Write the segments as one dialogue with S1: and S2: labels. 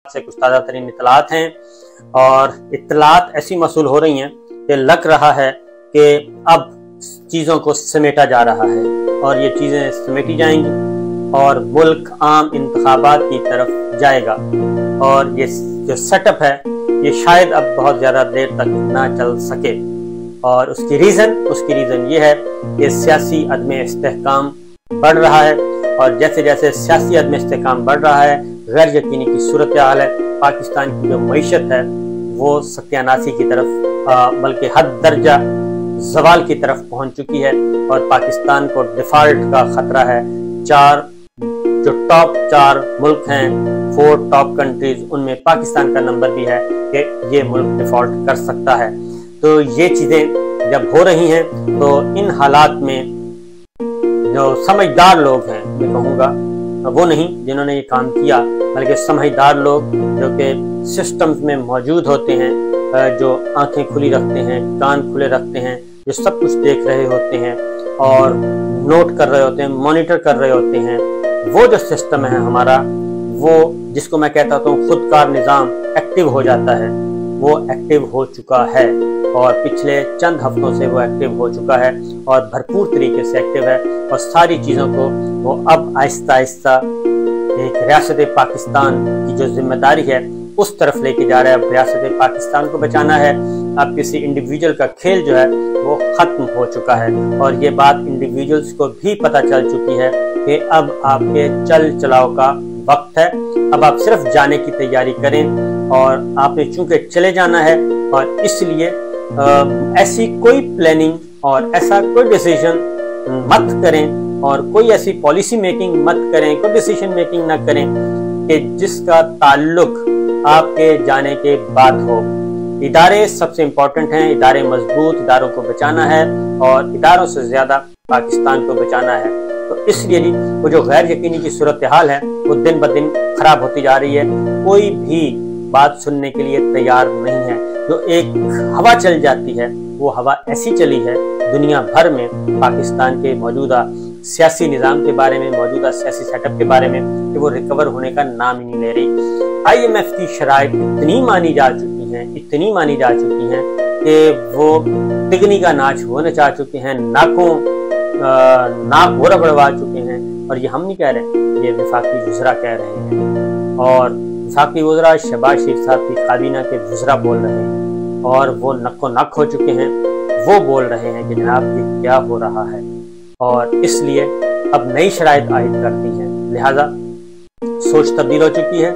S1: से कुछ ताज़ा तरीन इत्तलात हैं और इत्तलात ऐसी मौसूल हो रही हैं कि लग रहा है कि अब चीज़ों को समेटा जा रहा है और ये चीज़ें समेटी जाएंगी और मुल्क आम इंतखाबात की तरफ जाएगा। और ये जो सेटअप है ये शायद अब बहुत ज़्यादा देर तक ना चल सके और उसकी रीज़न ये है कि सियासी अदम इस्तेहकाम बढ़ रहा है और जैसे जैसे सियासी अदम इस्तेहकाम बढ़ रहा है गैर यकीनी की सूरत हाल है। पाकिस्तान की जो मईशत है वो सत्यानाशी की तरफ बल्कि हद दर्जा ज़वाल की तरफ पहुंच चुकी है और पाकिस्तान को डिफ़ॉल्ट का ख़तरा है। जो टॉप 4 मुल्क हैं 4 टॉप कंट्रीज़ उनमें पाकिस्तान का नंबर भी है कि ये मुल्क डिफ़ॉल्ट कर सकता है। तो ये चीज़ें जब हो रही हैं तो इन हालात में जो समझदार लोग हैं, मैं कहूँगा वो नहीं जिन्होंने ये काम किया बल्कि समझदार लोग जो कि सिस्टम्स में मौजूद होते हैं, जो आंखें खुली रखते हैं, कान खुले रखते हैं, जो सब कुछ देख रहे होते हैं और नोट कर रहे होते हैं, मॉनिटर कर रहे होते हैं, वो जो सिस्टम है हमारा, वो जिसको मैं कहता हूँ खुदकार निज़ाम एक्टिव हो जाता है, वो एक्टिव हो चुका है और पिछले चंद हफ्तों से वो एक्टिव हो चुका है और भरपूर तरीके से एक्टिव है और सारी चीज़ों को वो अब आहिस्ता आहिस्ता एक रियासत पाकिस्तान की जो जिम्मेदारी है उस तरफ लेके जा रहा है। अब रियासत पाकिस्तान को बचाना है। अब किसी इंडिविजुअल का खेल जो है वो ख़त्म हो चुका है और ये बात इंडिविजुअल्स को भी पता चल चुकी है कि अब आपके चल चलाव का वक्त है। अब आप सिर्फ जाने की तैयारी करें और आपने चूंकि चले जाना है और इसलिए ऐसी कोई प्लानिंग और ऐसा कोई डिसीजन मत करें और कोई ऐसी पॉलिसी मेकिंग मत करें, कोई डिसीजन मेकिंग ना करें कि जिसका ताल्लुक आपके जाने के बाद हो। इदारे सबसे इम्पोर्टेंट हैं, इदारे मजबूत, इदारों को बचाना है और इदारों से ज़्यादा पाकिस्तान को बचाना है। तो इसलिए ही वो जो गैर यकीनी की सूरत हाल है वो दिन ब दिन ख़राब होती जा रही है। कोई भी बात सुनने के लिए तैयार नहीं है। जो एक हवा चल जाती है वो हवा ऐसी चली है दुनिया भर में पाकिस्तान के मौजूदा सियासी निज़ाम के बारे में, मौजूदा सियासी सेटअप के बारे में कि वो रिकवर होने का नाम ही नहीं ले रही। IMF की शराइत इतनी मानी जा चुकी हैं कि वो तिगनी का नाच वो नचा चुके हैं, नाक वो रगड़वा चुके हैं। और ये हम नहीं कह रहे, ये वफाकी वज़रा कह रहे हैं और वफाकी वज़रा शहबाज शरीफ साहब की काबीना के वज़रा बोल रहे हैं और वो नक्को नक हो चुके हैं। वो बोल रहे हैं कि जनाब ये क्या हो रहा है और इसलिए अब नई शराइत आयद करती हैं, लिहाजा सोच तब्दील हो चुकी है।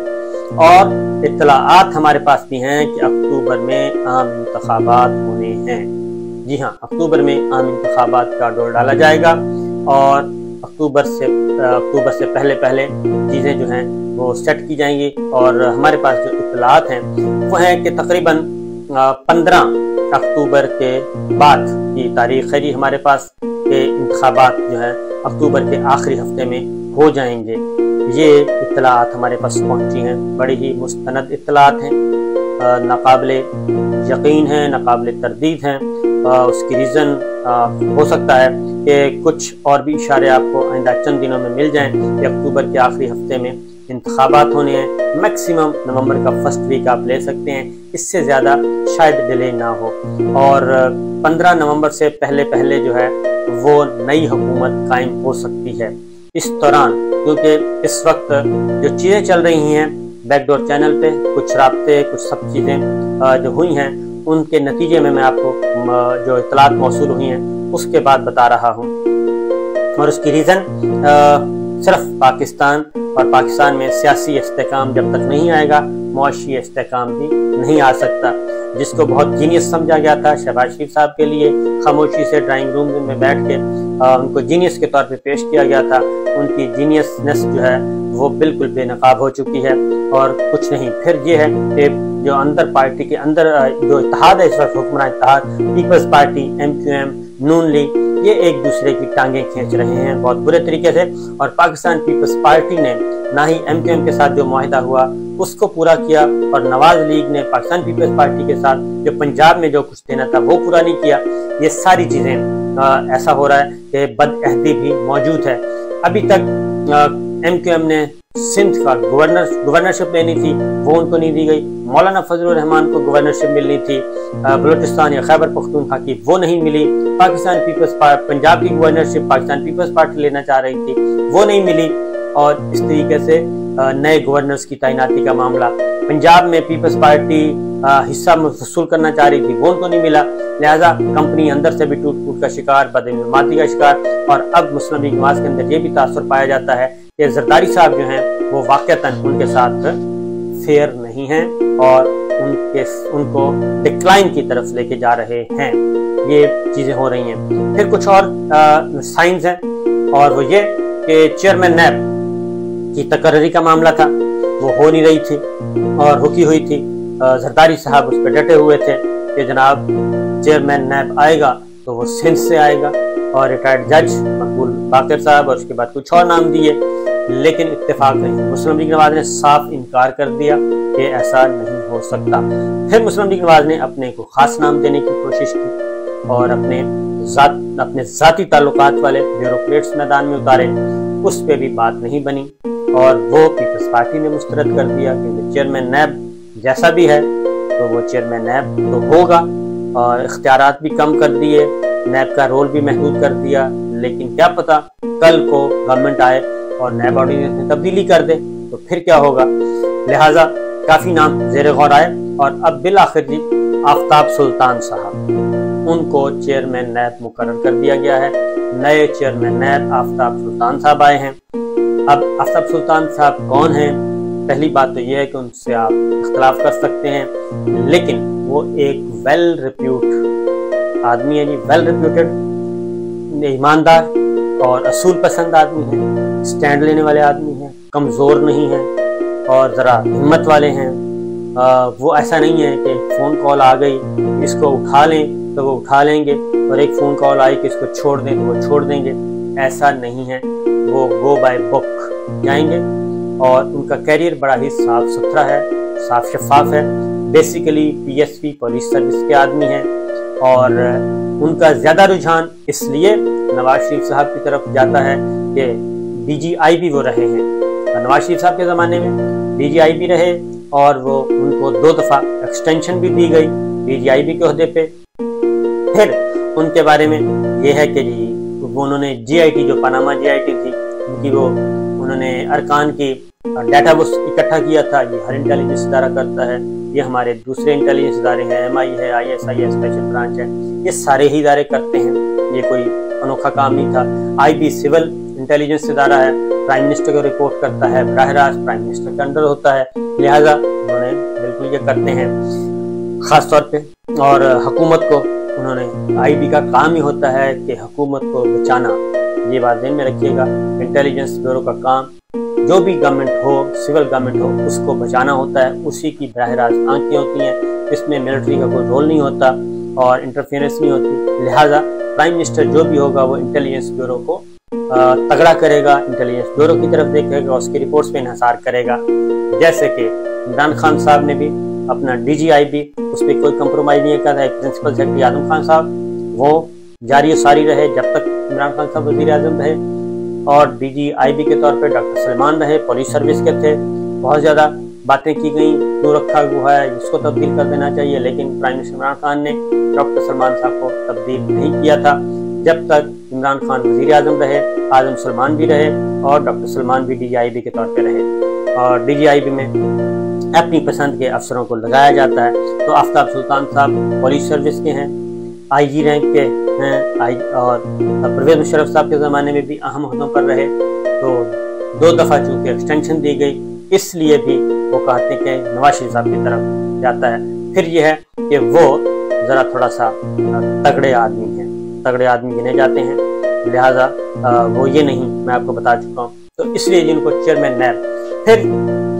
S1: और इत्तलाआत हमारे पास भी हैं कि अक्टूबर में आम इंतखाबात होने हैं। जी हाँ, अक्टूबर में आम इंतखाबात का डोर डाला जाएगा और अक्टूबर से पहले चीज़ें जो हैं वो सेट की जाएंगी। और हमारे पास जो इत्तलाआत हैं वो हैं कि तकरीबन 15 अक्टूबर के बाद की तारीख है जी हमारे पास के इंतखाबात जो है अक्टूबर के आखिरी हफ्ते में हो जाएंगे। ये इत्तलाआत हमारे पास पहुंची हैं, बड़ी ही मुस्तनद इत्तलाआत हैं, नाकाबिले यकीन हैं, नाकाबिले तरदीद हैं। उसकी रीज़न हो सकता है कि कुछ और भी इशारे आपको आइंदा चंद दिनों में मिल जाएं कि अक्टूबर के आखिरी हफ्ते में इंतखाबात होने हैं। मैक्सिमम नवंबर का फर्स्ट वीक आप ले सकते हैं, इससे ज़्यादा शायद डिले ना हो। और 15 नवंबर से पहले जो है वो नई हुकूमत कायम हो सकती है। इस दौरान क्योंकि इस वक्त जो चीज़ें चल रही हैं बैकडोर चैनल पे, कुछ राब्ते, कुछ सब चीज़ें जो हुई हैं उनके नतीजे में मैं आपको जो इत्तलात मौसूल हुई हैं उसके बाद बता रहा हूँ। और उसकी रीज़न सिर्फ पाकिस्तान और पाकिस्तान में सियासी इस्तेहकाम जब तक नहीं आएगा मुआशी इस्तेहकाम भी नहीं आ सकता। जिसको बहुत जीनियस समझा गया था शहबाज शरीफ साहब के लिए, खामोशी से ड्राइंग रूम में बैठ के उनको जीनियस के तौर पे पेश किया गया था, उनकी जीनियसनेस जो है वो बिल्कुल बेनकाब हो चुकी है और कुछ नहीं। फिर ये है कि जो अंदर पार्टी के अंदर जो इत्तेहाद है इस वक्त हुक्मरान इत्तेहाद, पीपल्स पार्टी, MQM, नून लीग, ये एक दूसरे की टांगें खींच रहे हैं बहुत बुरे तरीके से। और पाकिस्तान पीपल्स पार्टी ने ना ही MQM के साथ जो मुआहिदा हुआ उसको पूरा किया और नवाज लीग ने पाकिस्तान पीपल्स पार्टी के साथ जो पंजाब में जो कुछ देना था वो पूरा नहीं किया। ये सारी चीज़ें ऐसा हो रहा है कि बदअहदी भी मौजूद है। अभी तक MQM ने सिंध का गवर्नरशिप लेनी थी, वो उनको नहीं दी गई। मौलाना फजलुर रहमान को गवर्नरशिप मिलनी थी बलूचिस्तान या खैबर पख्तूनख्वा की, वो नहीं मिली। पाकिस्तान पीपल्स पार्टी, पंजाब की गवर्नरशिप पाकिस्तान पीपल्स पार्टी लेना चाह रही थी, वो नहीं मिली। और इस तरीके से नए गवर्नर्स की तैनाती का मामला, पंजाब में पीपल्स पार्टी हिस्सा वसूल करना चाह रही थी, वो उनको नहीं मिला। लिहाजा कंपनी अंदर से भी टूट फूट का शिकार, बदइमामती का शिकार। और अब मुस्लिम लीग नवाज के अंदर ये भी तासुर पाया जाता है कि जरदारी साहब जो हैं वो वाकईतन उनके साथ फेयर नहीं हैं और उनको डिक्लाइन की तरफ लेके जा रहे हैं। ये चीज़ें हो रही हैं। फिर कुछ और साइंस हैं, और वो ये कि चेयरमैन नैब की तकर्री का मामला था, वो हो नहीं रही थी और रुकी हुई थी। जरदारी साहब उस पर डटे हुए थे कि जनाब चेयरमैन नैब आएगा तो वो सिंध से आएगा, और रिटायर्ड जज मकबूल बाकर साहब, और उसके बाद कुछ और नाम दिए, लेकिन इत्तेफाक नहीं। मुस्लिम लीग नवाज ने साफ इनकार कर दिया कि ऐसा नहीं हो सकता। फिर मुस्लिम लीग नवाज ने अपने को खास नाम देने की कोशिश की और अपने ज़ाती ताल्लुकात वाले ब्यूरोक्रेट्स मैदान में उतारे, उस पर भी बात नहीं बनी और वो पीपल्स पार्टी ने मुस्तरद कर दिया कि चेयरमैन नैब जैसा भी है तो वो चेयरमैन नैब तो होगा, और इख्तियारात भी कम कर दिए, नैब का रोल भी महदूद कर दिया। लेकिन क्या पता कल को गवर्नमेंट आए और नैब ऑर्डिनेंस में तब्दीली कर दे तो फिर क्या होगा। लिहाजा काफ़ी नाम ज़ेर गौर आए और अब बिल आखिर जी आफ्ताब सुल्तान साहब, उनको चेयरमैन नैब मुकर्रर कर दिया गया है। नए चेयरमैन नैब आफ्ताब सुल्तान साहब आए हैं। अब आफ्ताब सुल्तान साहब कौन हैं? पहली बात तो यह है कि उनसे आप इख्तलाफ कर सकते हैं, लेकिन वो एक वेल रिप्यूट आदमी है जी, वेल रिप्यूटेड, ईमानदार और असूल पसंद आदमी है, स्टैंड लेने वाले आदमी हैं, कमज़ोर नहीं हैं और ज़रा हिम्मत वाले हैं। वो ऐसा नहीं है कि फ़ोन कॉल आ गई इसको उठा लें तो वो उठा लेंगे, और एक फ़ोन कॉल आई कि इसको छोड़ दें तो वो छोड़ देंगे, ऐसा नहीं है। वो गो बाय बुक जाएंगे और उनका कैरियर बड़ा ही साफ सुथरा है, साफ शफाफ है। बेसिकली PSP पुलिस सर्विस के आदमी हैं और उनका ज़्यादा रुझान इसलिए नवाज शरीफ साहब की तरफ जाता है कि DGI भी वो रहे हैं। नवाज शरीफ साहब के ज़माने में DGI भी रहे और वो उनको 2 दफ़ा एक्सटेंशन भी दी गई DGI के ओहदे पे। फिर उनके बारे में ये है कि जी वो उन्होंने GIT, जो पनामा GIT थी उनकी, वो उन्होंने अरकान की डाटा वो इकट्ठा किया था। ये हर इंटेलिजेंस इदारा करता है, ये हमारे दूसरे इंटेलिजेंस इदारे हैं, MI है, ISI है, स्पेशल ब्रांच है, ये सारे ही इदारे करते हैं। ये कोई अनोखा काम नहीं था। IB सिविल इंटेलिजेंस इदारा है, प्राइम मिनिस्टर को रिपोर्ट करता है, बराह रास्त प्राइम मिनिस्टर के अंडर होता है। लिहाजा उन्होंने बिल्कुल ये करते हैं ख़ास तौर पे, और हुकूमत को उन्होंने IB का काम ही होता है कि हुकूमत को बचाना। ये बात ध्यान में रखिएगा, इंटेलिजेंस ब्यूरो का काम जो भी गवर्नमेंट हो, सिविल गवर्नमेंट हो, उसको बचाना होता है, उसी की बराह रास्त आंखें होती हैं। इसमें मिलिट्री का कोई रोल नहीं होता और इंटरफेरेंस नहीं होती। लिहाजा प्राइम मिनिस्टर जो भी होगा वो इंटेलिजेंस ब्यूरो को तगड़ा करेगा, इंटेलिजेंस ब्यूरो की तरफ देखेगा, उसकी रिपोर्ट्स पे इन्हिसार करेगा। जैसे कि इमरान खान साहब ने भी अपना DGI भी उस पर कोई कंप्रोमाइज़ नहीं किया था। प्रिंसिपल सेक्रेटरी आजम खान साहब वो जारी सारी रहे जब तक इमरान खान साहब वज़ीर आज़म रहे, और DGI के तौर पे डॉक्टर सलमान रहे, पुलिस सर्विस के थे। बहुत ज़्यादा बातें की गई, क्यों रखा हुआ है, इसको तब्दील कर देना चाहिए, लेकिन प्राइम मिनिस्टर इमरान खान ने डॉक्टर सलमान साहब को तब्दील नहीं किया था। जब तक इमरान खान वज़ीर आज़म रहे, आज़म सलमान भी रहे और डॉक्टर सलमान भी DGI के तौर पर रहे, और DGI में अपनी पसंद के अफसरों को लगाया जाता है। तो आफ्ताब सुल्तान साहब पुलिस सर्विस के हैं, IG रैंक के हैं, और परवेज़ मुशर्रफ साहब के ज़माने में भी अहम ओहदों पर रहे। तो 2 दफ़ा चूँकि एक्सटेंशन दी गई, इसलिए भी वो कहते हैं कि नवाज शरीफ साहब की तरफ जाता है। फिर यह है कि वो ज़रा थोड़ा सा तगड़े आदमी हैं, तगड़े आदमी गिने जाते हैं। लिहाजा वो ये नहीं, मैं आपको बता चुका हूँ, तो इसलिए जिनको चेयरमैन नैब। फिर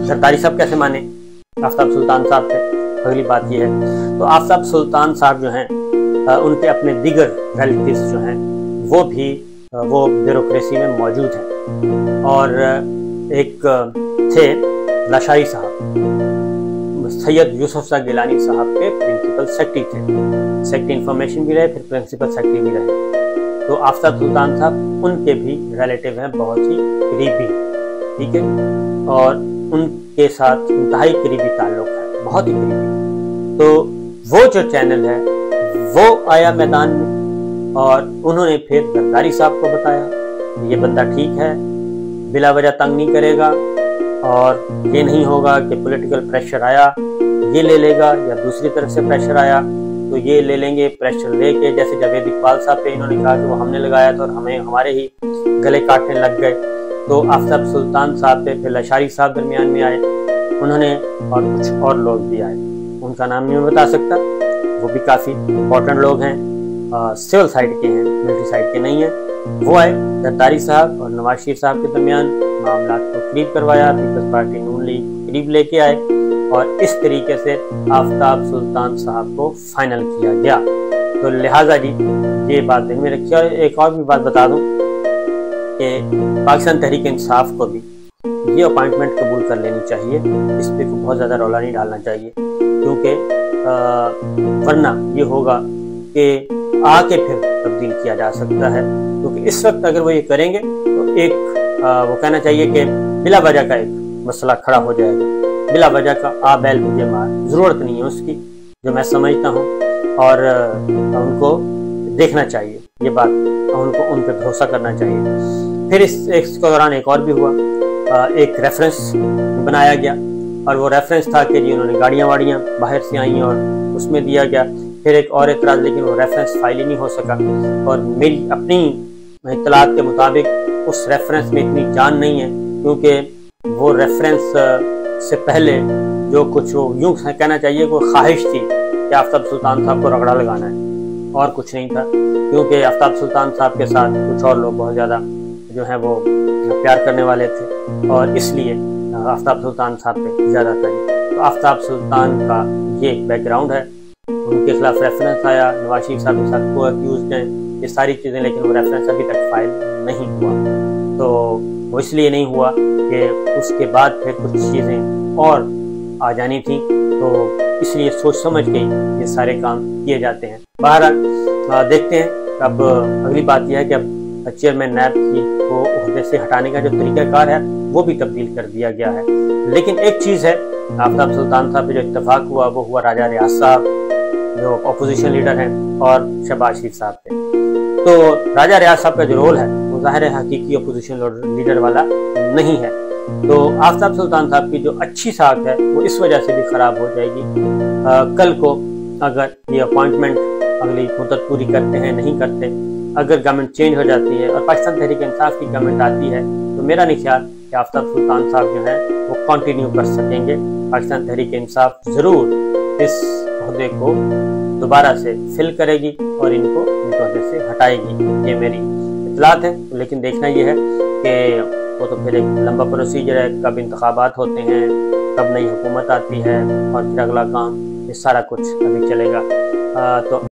S1: जरदारी साहब कैसे माने आफ्ताब सुल्तान साहब थे? अगली बात यह है, तो आफ्ताब सुल्तान साहब जो हैं उनके अपने दीगर रिलेटिव्स जो हैं वो ब्यूरोक्रेसी में मौजूद हैं। और एक थे लाशारी साहब, सैयद यूसुफ शाह गिलानी साहब के प्रिंसिपल सेक्रेटरी थे, सेक्रेटरी इंफॉर्मेशन भी रहे, फिर प्रिंसिपल सेक्रेटरी भी रहे। तो आफ्ताब सुल्तान साहब उनके भी रिलेटिव हैं, बहुत ही करीबी। ٹھیک ہے، اور ان کے ساتھ انتہائی قریبی تعلق ہے، بہت ہی قریبی۔ تو وہ جو چینل ہے وہ آیا میدان میں، اور انہوں نے پھر زرداری صاحب کو بتایا یہ بندہ ٹھیک ہے، بلا وجہ تنگ نہیں کرے گا، اور یہ نہیں ہوگا کہ پولیٹیکل پریشر آیا یہ لے لے گا، یا دوسری طرف سے پریشر آیا تو یہ لے لیں گے، پریشر لے کے جیسے جاوید اقبال صاحب پہ انہوں نے کہا کہ وہ ہم نے لگایا تھا اور ہمارے ہی گلے کاٹنے لگ گئے، تو آفتاب سلطان صاحب پہ پھر لشاری صاحب درمیان میں آئے، انہوں نے اور کچھ اور لوگ بھی آئے، ان کا نام نہیں میں بتا سکتا، وہ بھی کافی امپورٹنٹ لوگ ہیں، سول سائڈ کے ہیں، ملٹری سائڈ کے نہیں ہیں، وہ آئے، زرداری صاحب اور نواز شریف صاحب کے درمیان معاملات کو قریب کروایا، پیپلز پارٹی نون لیگ قریب لے کے آئے، اور اس طریقے سے آفتاب سلطان صاحب کو فائنل کیا گیا۔ تو لہٰذا جی یہ بات دل میں رکھی، اور ایک اور بھی بات بتا دوں کہ پاکستان تحریک انصاف کو بھی یہ اپائنٹمنٹ قبول کر لینی چاہیے، اس پہ بہت زیادہ رولا نہیں ڈالنا چاہیے، کیونکہ ورنہ یہ ہوگا کہ آ کے پھر تبدیل کیا جا سکتا ہے، کیونکہ اس وقت اگر وہ یہ کریں گے تو ایک وہ کہنا چاہیے کہ بلا وجہ کا ایک مسئلہ کھڑا ہو جائے گا، بلا وجہ کا آ بیل مجھے مار، ضرورت نہیں ہے اس کی، جو میں سمجھتا ہوں، اور ان کو دیکھنا چاہیے یہ بات، ان پہ بھروسہ کرنا چاہیے۔ پھر اس کے دوران ایک اور بھی ہوا، ایک ریفرنس بنایا گیا، اور وہ ریفرنس تھا کہ جی انہوں نے گاڑیاں واڑیاں باہر سے آئیں اور اس میں دیا گیا، پھر ایک اور اعتراض، لیکن وہ ریفرنس فائل ہی نہیں ہو سکا، اور میری اپنی اطلاعات کے مطابق اس ریفرنس میں اتنی جان نہیں ہے، کیونکہ وہ ریفرنس سے پہلے جو کچھ وہ یوں کہنا چاہیے کوئی خواہش تھی کہ آفتاب سلطان صاحب کو رگڑا لگانا ہے، اور کچھ نہیں تھا، کیونکہ آفتاب سلطان صاحب کے ساتھ کچھ اور لوگ بہت زیادہ جو ہیں وہ پیار کرنے والے تھے، اور اس لیے آفتاب سلطان صاحب پہ زیادہ تھی۔ تو آفتاب سلطان کا یہ بیک گراؤنڈ ہے، ان کے خلاف ریفرنس آیا، نواز شریف صاحب کے ساتھ کو اکیوزڈ ہیں، یہ ساری چیزیں، لیکن وہ ریفرنس ابھی تک فائل نہیں ہوا، تو وہ اس لیے نہیں ہوا کہ اس کے بعد پھر کچھ چیزیں اور آ جانی تھیں، تو اس لیے سوچ سمجھ کے یہ سارے کام کیے جاتے ہیں۔ بہرحال دیکھتے ہیں، اب اگلی بات یہ ہے کہ اب چیئرمین نیب کی کو عہدے سے ہٹانے کا جو طریقہ کار ہے وہ بھی تبدیل کر دیا گیا ہے، لیکن ایک چیز ہے، آفتاب سلطان صاحب پہ جو اتفاق ہوا وہ ہوا راجہ ریاض صاحب جو اپوزیشن لیڈر ہیں اور شہباز شریف صاحب پہ۔ تو راجہ ریاض صاحب کا جو رول ہے وہ ظاہر حقیقی اپوزیشن لیڈر والا نہیں ہے، تو آفتاب سلطان صاحب کی جو اچھی ساکھ ہے وہ اس وجہ سے بھی خراب ہو جائے گی۔ کل کو اگر یہ اپوائنٹمنٹ اگلی مدت پوری کرتے ہیں نہیں کرتے، اگر گورنمنٹ چینج ہو جاتی ہے اور پاکستان تحریک انصاف کی گورنمنٹ آتی ہے، تو میرا نہیں خیال کہ آفتاب سلطان صاحب جو ہیں وہ کنٹینیو کر سکیں گے۔ پاکستان تحریک انصاف ضرور اس عہدے کو دوبارہ سے فل کرے گی اور ان کو عہدے سے ہٹائے گی، یہ میری اطلاعات ہیں، لیکن دیکھنا یہ ہے کہ وہ تو پھر ایک لمبا پروسیجر ہے، کب انتخابات ہوتے ہیں، کب نئی حکومت آتی ہے، اور پھر اگلا کام، یہ سارا کچھ ابھی چلے گا، تو